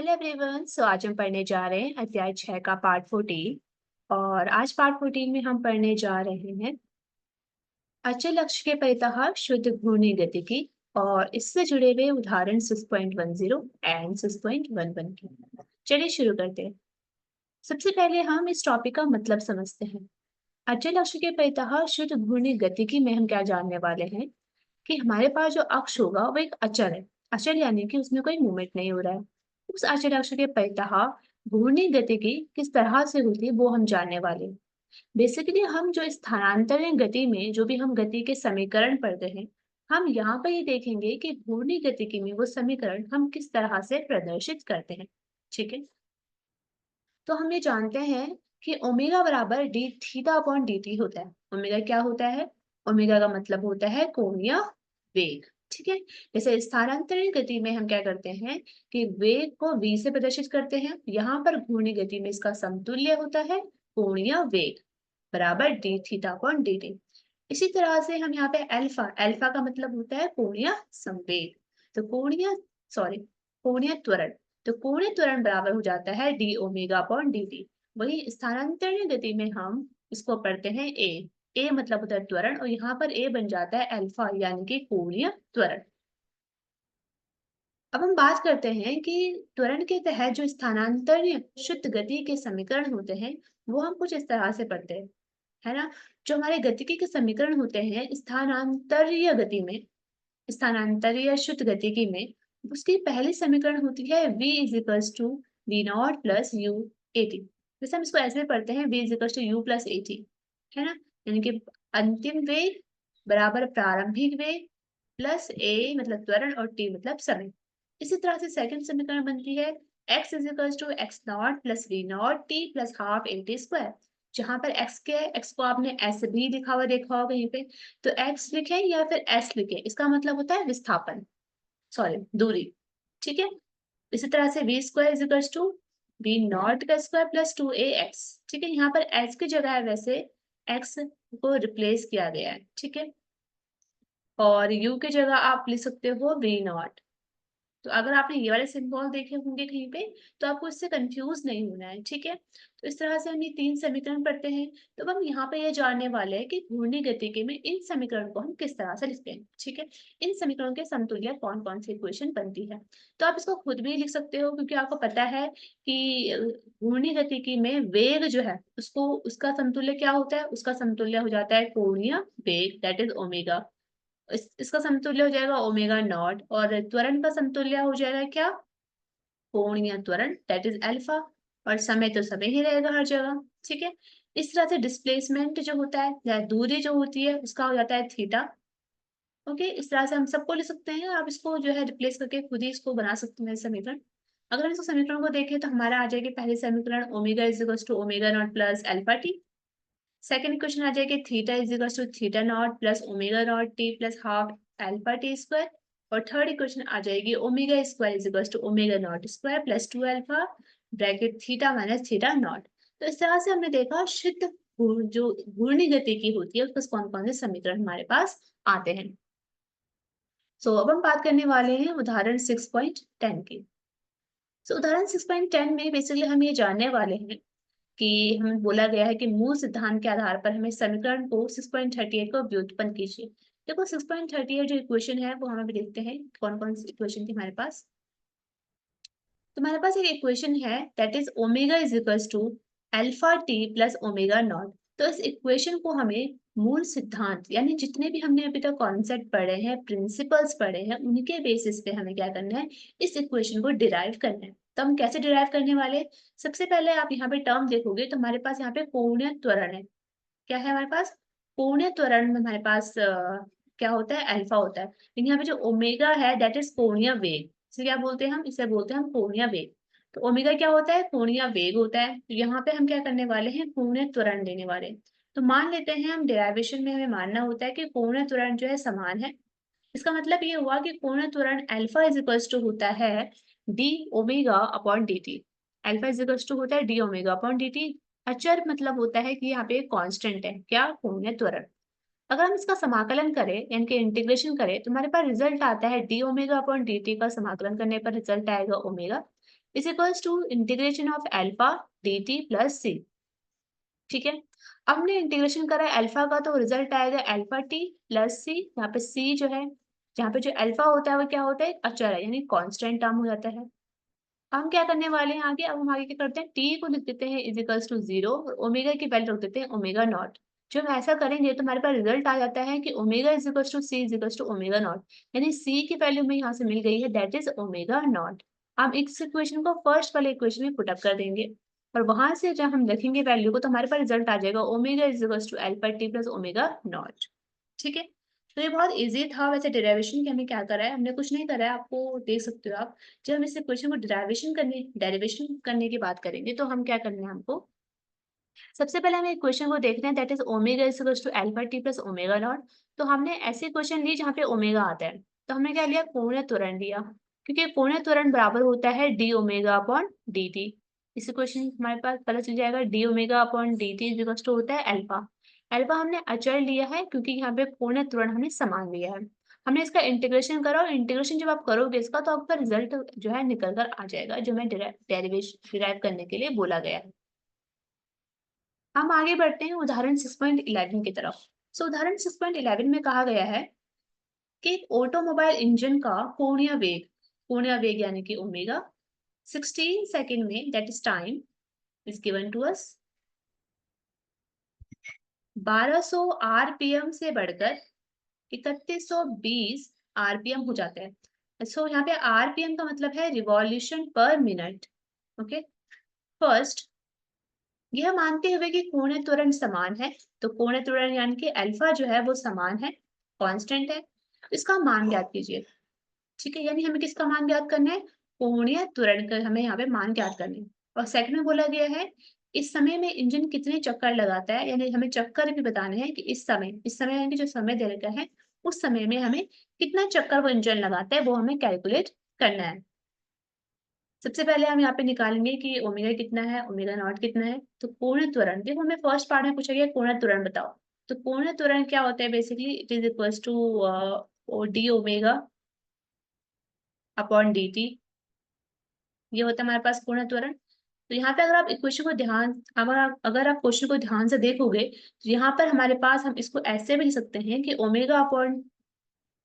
Hello everyone. आज हम पढ़ने जा रहे हैं अध्याय 6 का पार्ट 14। और आज पार्ट 14 में हम पढ़ने जा रहे हैं अचल अक्ष के परितः शुद्ध घूर्णी गतिकी और इससे जुड़े हुए उदाहरण 6.10 एंड 6.11 के। चलिए शुरू करते हैं। सबसे पहले हम इस टॉपिक का मतलब समझते हैं। अचल अक्ष के परितः शुद्ध घूर्णी गतिकी में हम क्या जानने वाले हैं कि हमारे पास जो अक्ष होगा वो एक अचल है। अचल यानी कि उसमें कोई मूवमेंट नहीं हो रहा है। उस अचल अक्ष के परितः घूर्णी गतिकी किस तरह से होती है वो हम जानने वाले हैं। बेसिकली हम जो स्थानांतरण गति में जो भी हम गति के समीकरण पढ़ते हैं, हम यहाँ पर ये देखेंगे कि घूर्णी गतिकी में वो समीकरण हम किस तरह से प्रदर्शित करते हैं। ठीक है, तो हम ये जानते हैं कि ओमेगा बराबर D theta upon d T होता है। ओमेगा क्या होता है? ओमेगा का मतलब होता है कोणीय वेग। ठीक है, जैसे स्थानांतरण गति में हम क्या करते हैं कि वेग को v से प्रदर्शित करते हैं। यहाँ पर घूर्णी गति में इसका समतुल्य होता है कोणीय वेग बराबर D theta upon d T. इसी तरह से हम यहाँ पे अल्फा, अल्फा का मतलब होता है कोणीय संवेग। तो कोणीय त्वरण, तो कोणीय त्वरण बराबर हो जाता है d omega upon d T. वही स्थानांतरण गति में हम इसको पढ़ते हैं ए मतलब होता है त्वरण, और यहाँ पर ए बन जाता है अल्फा यानी कि कोणीय त्वरण। अब हम बात करते हैं कि त्वरण के तहत जो स्थानांतरण शुद्ध गति के समीकरण होते हैं वो हम कुछ इस तरह से पढ़ते हैं, है ना। जो हमारे गतिकी के समीकरण होते हैं स्थानांतरीय गति में, स्थानांतरीय शुद्ध गतिकी में, उसकी पहली समीकरण होती है v is equals to v naught plus u a t. जैसे हम इसको ऐसे पढ़ते हैं v is equals to u plus a t, है ना। यानी कि अंतिम वेग बराबर प्रारंभिक वेग प्लस a मतलब त्वरण और t मतलब समय। इसी तरह से सेकंड समीकरण बनती है x is equals to x naught plus v naught t plus half a t square. जहां पर x के x को आपने s भी लिखा हुआ देखा होगा कहीं पे, तो x लिखें या फिर s लिखें, इसका मतलब होता है विस्थापन, सॉरी दूरी। ठीक है, इसी तरह से v square is equal to v naught का square plus two a x. ठीक है, यहाँ पर x की जगह है वैसे x को रिप्लेस किया गया है। ठीक है, और u की जगह आप लिख सकते हो वी नॉट। तो अगर आपने ये वाले सिंबल देखे होंगे कहीं पे तो आपको इससे कंफ्यूज नहीं होना है। ठीक है, तो इस तरह से हम ये तीन समीकरण पढ़ते हैं। तो अब हम यहाँ पे ये जानने वाले हैं कि घूर्णी गतिकी में इन समीकरण को हम किस तरह से लिखते हैं। ठीक है, इन समीकरणों के समतुल्य कौन कौन सी इक्वेशन बनती है। तो आप इसको खुद भी लिख सकते हो क्योंकि आपको पता है कि घूर्णी गतिकी में वेग जो है उसको उसका समतुल्य क्या होता है, उसका समतुल्य हो जाता है कोणीय वेग दैट इज ओमेगा। इसका समतुल्य हो जाएगा ओमेगा नॉट, और त्वरण का समतुल्य हो जाएगा क्या, कोणीय त्वरण दैट इज अल्फा। और समय तो समय ही रहेगा हर जगह। ठीक है, इस तरह से डिस्प्लेसमेंट जो होता है या दूरी जो होती है उसका हो जाता है थीटा। ओके, इस तरह से हम सबको लिख सकते हैं। आप इसको जो है रिप्लेस करके खुद ही इसको बना सकते हैं समीकरण। अगर हम इसको समीकरण को देखें तो हमारा आ जाएगी पहले समीकरण omega is equal to omega not plus alpha t. Second equation आ जाएगी theta is equal to theta not plus omega not t plus half alpha t square. और थर्ड इक्वेशन आ जाएगी omega square is equal to omega not square plus two alpha bracket theta minus theta not. तो इस तरह से हमने देखा शुद्ध जो घूर्णी गति की होती है उसके कौन कौन से समीकरण हमारे पास आते हैं। अब हम बात करने वाले हैं उदाहरण 6.10 की। उदाहरण 6.10 में बेसिकली हम ये जानने वाले हैं कि हमें बोला गया है कि मूल सिद्धांत के आधार पर हमें समीकरण को 6.38 को व्युत्पन्न कीजिए। देखो 6.38 जो इक्वेशन है वो हम अभी देखते हैं कौन कौन सी इक्वेशन थी हमारे पास। तो हमारे पास एक इक्वेशन है that is omega is equals to alpha t plus omega naught. तो इस इक्वेशन को हमें मूल सिद्धांत यानी जितने भी हमने अभी तक कॉन्सेप्ट पढ़े हैं, प्रिंसिपल्स पढ़े हैं, उनके बेसिस पे हमें क्या करना है, इस इक्वेशन को डिराइव करना है। तो हम कैसे डिराइव करने वाले, सबसे पहले आप यहाँ पे टर्म देखोगे तो हमारे पास यहाँ पे कोणीय त्वरण है। क्या है हमारे पास, कोणीय त्वरण में हमारे पास क्या होता है, अल्फा होता है। लेकिन यहाँ पे जो ओमेगा है दैट इज कोणीय वेग। इसे क्या बोलते हैं हम, इसे बोलते हैं हम कोणीय वेग। तो ओमेगा क्या होता है, कोणीय वेग होता है। तो यहाँ पे हम क्या करने वाले हैं, कोणीय त्वरण लेने वाले हैं। तो मान लेते हैं हम डेरिवेशन में हमें मानना होता है कि कोणीय त्वरण जो है समान है। इसका मतलब ये हुआ कि कोणीय त्वरण अल्फा इज इक्वल्स टू होता है d omega upon d t. Alpha is equals to होता है d omega upon d t. अचर मतलब होता है कि यहाँ पे कांस्टेंट है क्या, कोणीय त्वरण। अगर हम इसका समाकलन करें यानी कि इंटीग्रेशन करें तो हमारे पास रिजल्ट आता है d omega upon d t का समाकलन करने पर रिजल्ट आएगा omega. Is equals to integration of alpha dt plus C. ठीक है, अब हमने इंटीग्रेशन करा है अल्फा का, तो रिजल्ट आएगा अल्फा टी प्लस सी। यहाँ पे सी जो है, जहाँ पे जो अल्फा होता है वो क्या होता है, अचर है, यानी कांस्टेंट टर्म हो जाता है। हम क्या करने वाले हैं आगे, अब हम आगे क्या करते हैं, टी को लिख देते हैं इज इक्वल्स टू 0 और ओमेगा की वैल्यू रख देते हैं ओमेगा नॉट। जब हम ऐसा करेंगे तो हमारे पास रिजल्ट आ जाता है कि omega is equals to C is equals to omega not, यानी सी की वैल्यू हमें यहाँ से मिल गई है, दैट इज ओमेगा नॉट। हम इस इक्वेशन को फर्स्ट वाले इक्वेशन में पुटअप कर देंगे और वहां से जब हम लिखेंगे वैल्यू को तो हमारे पास रिजल्ट आ जाएगा omega is equals to alpha t plus omega naught. ठीक है, तो ये बहुत इजी था। वैसे डेरिवेशन की हमने क्या करा है, हमने कुछ नहीं करा है, आपको देख सकते हो आप। जब हम इस इक्वेशन को डेरिवेशन करने की बात करेंगे तो हम क्या करना है हमको, सबसे पहले हमें इक्वेशन को देखना है, that is omega is equals to alpha t plus omega naught. तो हमने ऐसे इक्वेशन ली जहाँ पे ओमेगा आता है, तो हमने क्या लिया, कोणीय त्वरण लिया, क्योंकि कोणीय त्वरण बराबर होता है d omega upon d t. इस इक्वेशन हमारे पास पता चल जाएगा d omega upon d t is equals to होता है अल्फा। अल्फा हमने अचर लिया है क्योंकि यहाँ पे कोणीय त्वरण हमने समान लिया है। हमने इसका इंटीग्रेशन करा, और इंटीग्रेशन जब आप करोगे इसका तो आपका रिजल्ट जो है निकल कर आ जाएगा, जो मैं डेरिवेशन डिराइव करने के लिए बोला गया है। हम आगे बढ़ते हैं उदाहरण 6.11 की तरफ। उदाहरण 6.11 में कहा गया है कि एक ऑटोमोबाइल इंजन का कोणीय वेग यानी कि ओमेगा 16 सेकंड में, that is time, is given to us 1200 RPM से बढ़कर 3120 आरपीएम हो जाता है। यहाँ पे आरपीएम का मतलब है रिवॉल्यूशन पर मिनट। ओके, फर्स्ट यह मानते हुए कि कोणीय त्वरण समान है, तो कोणीय त्वरण यानी कि अल्फा जो है वो समान है, कांस्टेंट है, इसका मान ज्ञात कीजिए। ठीक है, यानी हमें किसका मान ज्ञात करना है, कोणीय त्वरण का हमें यहाँ पे मान ज्ञात करना है। और सेकंड में बोला गया है इस समय में इंजन कितने चक्कर लगाता है, यानी हमें चक्कर भी बताने हैं कि इस समय यानी कि जो समय दे रखा है उस समय में हमें कितना चक्कर वो इंजन लगाता है वो हमें कैलकुलेट करना है। सबसे पहले हम यहाँ पे निकालेंगे कि ओमेगा कितना है, ओमेगा नॉट कितना है। तो कोणीय त्वरण, देखो हमें फर्स्ट पार्ट में पूछा गया कोणीय त्वरण बताओ। तो कोणीय त्वरण क्या होता है, basically it is equals to d omega upon d t, ये होता है हमारे पास कोणीय त्वरण। तो यहाँ पे अगर आप इक्वेशन को अगर आप क्वेश्चन को ध्यान से देखोगे तो यहाँ पर हमारे पास हम इसको ऐसे भी लिख सकते हैं कि ओमेगा अपॉन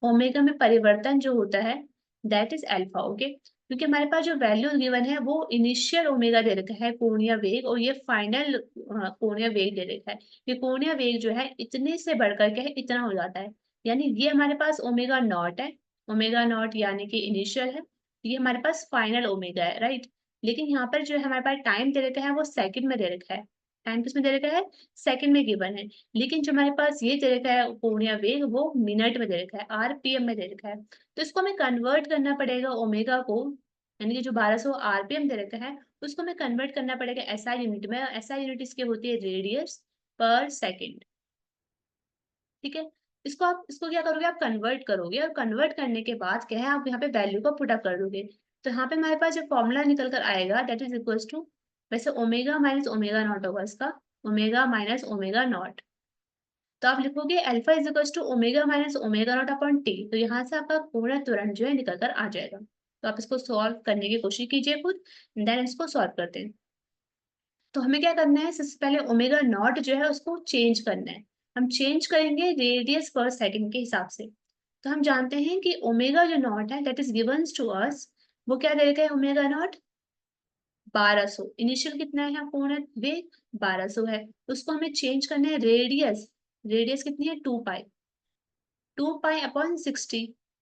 ओमेगा में परिवर्तन जो होता है दैट इज अल्फा। ओके, क्योंकि हमारे पास जो वैल्यू गिवन है वो इनिशियल ओमेगा दे रखा है कोणीय वेग, और ये फाइनल कोणीय वेग दे रखा है। ये कोणीय वेग जो है इतने से बढ़कर के है इतना हो जाता है, यानी ये हमारे पास ओमेगा नॉट है, ओमेगा नॉट यानी कि इनिशियल है, ये हमारे पास फाइनल ओमेगा है, राइट। लेकिन यहाँ पर जो है हमारे पास टाइम दे रखा है वो सेकंड में दे रखा है, टाइम किसमें दे रखा है, सेकंड में गिवन है। लेकिन जो हमारे पास ये दे रखा है कोणीय वेग वो मिनट में दे रखा है, आरपीएम में दे रखा है। तो इसको हमें कन्वर्ट करना पड़ेगा ओमेगा को, यानी कि जो 1200 आरपीएम दे रखा है उसको हमें कन्वर्ट करना पड़ेगा एसआई यूनिट में। एसआई यूनिट इसकी होती है रेडियस पर सेकेंड। ठीक है, इसको क्या करोगे, आप कन्वर्ट करोगे, और कन्वर्ट करने के बाद क्या है, आप यहाँ पे वैल्यू को पुट अप कर दोगे। तो यहाँ पे हमारे पास जो फॉर्मूला निकल कर आएगा दैट इज इक्वल्स टू, वैसे ओमेगा माइनस ओमेगा नॉट होगा इसका, ओमेगा माइनस ओमेगा नॉट। तो आप लिखोगे alpha is equals to omega minus omega not upon t, तो यहाँ से आपका पूरा त्वरण जो है निकल कर आ जाएगा। तो आप इसको सॉल्व करने की कोशिश कीजिए खुद, देन इसको सॉल्व करते हैं। तो हमें क्या करना है, सबसे पहले ओमेगा नॉट जो है उसको चेंज करना है। हम चेंज करेंगे रेडियस पर सेकंड के हिसाब से। तो हम जानते हैं कि ओमेगा जो नॉट है दैट इज गिवंस टू अस, वो क्या दे रखा है, ओमेगा नॉट 1200, इनिशियल कितना है यहाँ कोण वेग 1200 है, उसको हमें चेंज करना है रेडियस, रेडियस कितनी है 2 पाई, 2 पाई अपॉन 60।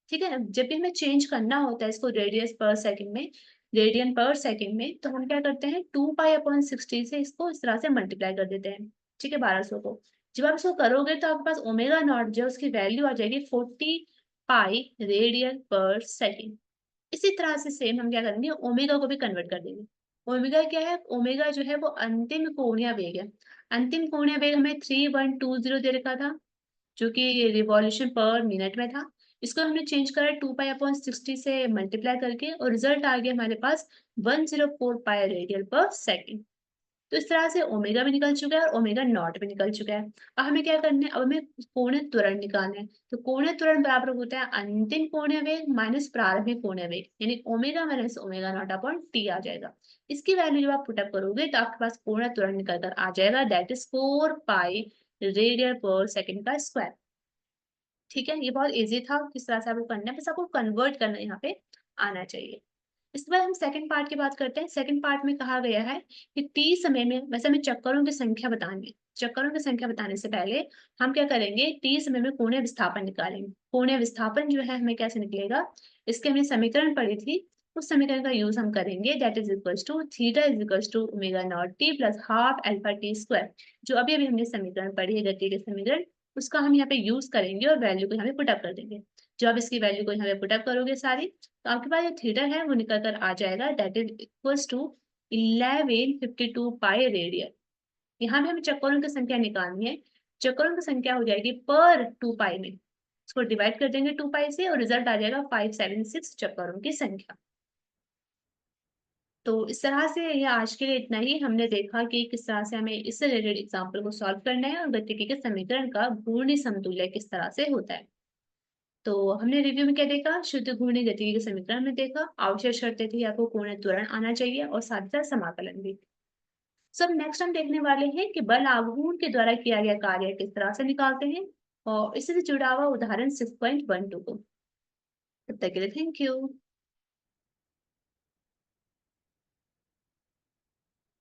ठीक है, जब भी हमें चेंज करना होता है इसको रेडियस पर सेकंड में, रेडियन पर सेकंड में, तो हम क्या करते हैं 2 पाई अपॉन 60 से इसको इस तरह से मल्टीप्लाई कर देते हैं। ठीक है, 1200 को जब आप इसको करोगे तो आपके पास ओमेगा नॉट जो उसकी वैल्यू आ जाएगी 40 पाई रेडियन पर सेकंड। इसी तरह से सेम हम क्या करेंगे, ओमेगा को भी कन्वर्ट कर देंगे। ओमेगा क्या है, ओमेगा जो है वो अंतिम कोणीय वेग है। अंतिम कोणीय वेग हमें 3120 दे रखा था, जो कि रिवॉल्यूशन पर मिनट में था। इसको हमने चेंज करा 2 पाई अपॉन 60 से मल्टीप्लाई करके, और रिजल्ट आ गया हमारे पास 104 पाई रेडियन पर सेकेंड। तो इस तरह से ओमेगा भी निकल चुका है और ओमेगा नॉट भी निकल चुका है। अब हमें क्या करना है, अब हमें कोणीय त्वरण निकालना है। तो कोणीय त्वरण बराबर होता है अंतिम कोणीय वेग माइनस प्रारंभिक कोणीय वेग, यानी omega minus omega not upon t आ जाएगा। इसकी वैल्यू जब आप पुटअप करोगे तो आपके पास कोणीय त्वरण निकल कर आ जाएगा, दैट इज 4 पाई रेडियन पर सेकंड का स्क्वायर। ठीक है, ये बहुत इजी था किस तरह से आपको करना है, बस आपको कन्वर्ट करना यहाँ पे आना चाहिए। इसके बाद हम सेकंड पार्ट की बात करते हैं। सेकंड पार्ट में कहा गया है कि टी समय में, वैसे हमें चक्करों की संख्या बतानी है। चक्करों की संख्या बताने से पहले हम क्या करेंगे, टी समय में कोणीय विस्थापन निकालेंगे। कोणीय विस्थापन जो है हमें कैसे निकलेगा, इसके हमने समीकरण पढ़ी थी, उस समीकरण का यूज हम करेंगे, that is equals to theta is equals to omega not t plus half alpha t square. जो अभी अभी हमने समीकरण पढ़ी है गति के समीकरण, उसका हम यहाँ पे यूज करेंगे और वैल्यू को यहाँ पे पुटअप कर देंगे। जब आप इसकी वैल्यू को यहाँ पे पुटअप करोगे सारी, तो आपके पास जो थीटा है वो निकल कर आ जाएगा, that is equals to 1152 pi radian. यहाँ भी हमें चक्करों की संख्या निकालनी है। चक्करों की संख्या हो जाएगी पर 2 पाई में, इसको डिवाइड कर देंगे 2 पाई से और रिजल्ट आ जाएगा 576 चक्करों की संख्या। तो इस तरह से ये आज के लिए इतना ही। हमने देखा कि किस तरह से हमें इससे रिलेटेड एग्जाम्पल को सॉल्व करना है और गतिकी के समीकरण का घूर्णी समतुल्य किस तरह से होता है। तो हमने रिव्यू में क्या देखा, शुद्ध घूर्णी गतिकी के समीकरण में देखा, आवश्यक शर्तें थी आपको कोणीय त्वरण आना चाहिए और साथ ही साथ समाकलन भी। सब नेक्स्ट हम देखने वाले हैं कि बल आघूर्ण के द्वारा किया गया कार्य किस तरह से निकालते हैं और इससे जुड़ा हुआ उदाहरण 6.12 को। तब तक के लिए थैंक यू।